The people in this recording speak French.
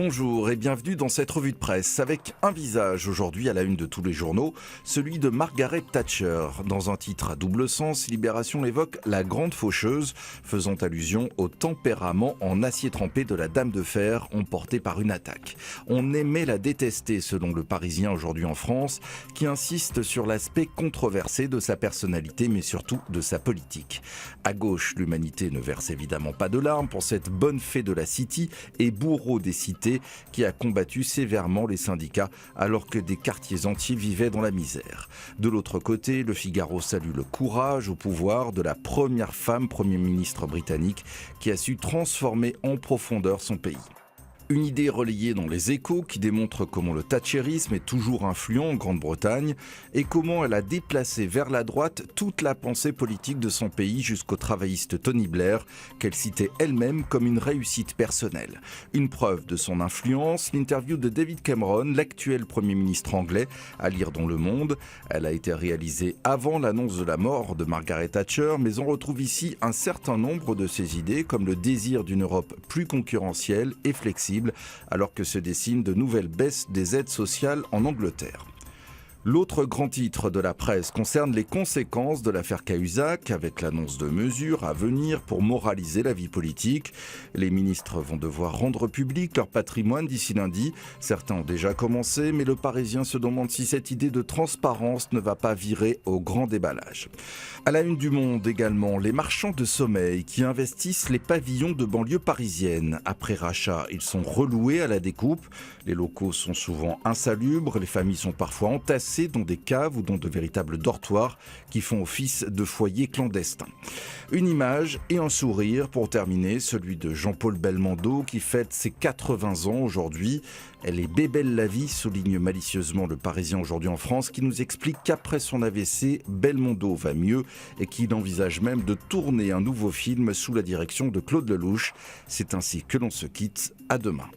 Bonjour et bienvenue dans cette revue de presse avec un visage aujourd'hui à la une de tous les journaux, celui de Margaret Thatcher. Dans un titre à double sens, Libération évoque la grande faucheuse, faisant allusion au tempérament en acier trempé de la dame de fer emportée par une attaque. On aimait la détester selon le Parisien aujourd'hui en France, qui insiste sur l'aspect controversé de sa personnalité mais surtout de sa politique. À gauche, l'humanité ne verse évidemment pas de larmes pour cette bonne fée de la City et bourreau des cités qui a combattu sévèrement les syndicats alors que des quartiers entiers vivaient dans la misère. De l'autre côté, le Figaro salue le courage au pouvoir de la première femme Premier ministre britannique qui a su transformer en profondeur son pays. Une idée relayée dans les Échos qui démontre comment le thatchérisme est toujours influent en Grande-Bretagne et comment elle a déplacé vers la droite toute la pensée politique de son pays jusqu'au travailliste Tony Blair, qu'elle citait elle-même comme une réussite personnelle. Une preuve de son influence, l'interview de David Cameron, l'actuel Premier ministre anglais, à lire dans Le Monde. Elle a été réalisée avant l'annonce de la mort de Margaret Thatcher, mais on retrouve ici un certain nombre de ses idées, comme le désir d'une Europe plus concurrentielle et flexible, alors que se dessinent de nouvelles baisses des aides sociales en Angleterre. L'autre grand titre de la presse concerne les conséquences de l'affaire Cahuzac, avec l'annonce de mesures à venir pour moraliser la vie politique. Les ministres vont devoir rendre public leur patrimoine d'ici lundi. Certains ont déjà commencé, mais le Parisien se demande si cette idée de transparence ne va pas virer au grand déballage. À la une du Monde également, les marchands de sommeil qui investissent les pavillons de banlieue parisienne. Après rachat, ils sont reloués à la découpe. Les locaux sont souvent insalubres, les familles sont parfois entassées dans des caves ou dans de véritables dortoirs qui font office de foyers clandestins. Une image et un sourire pour terminer, celui de Jean-Paul Belmondo qui fête ses 80 ans aujourd'hui. Elle est bébelle la vie, souligne malicieusement le Parisien aujourd'hui en France, qui nous explique qu'après son AVC, Belmondo va mieux et qu'il envisage même de tourner un nouveau film sous la direction de Claude Lelouch. C'est ainsi que l'on se quitte. À demain.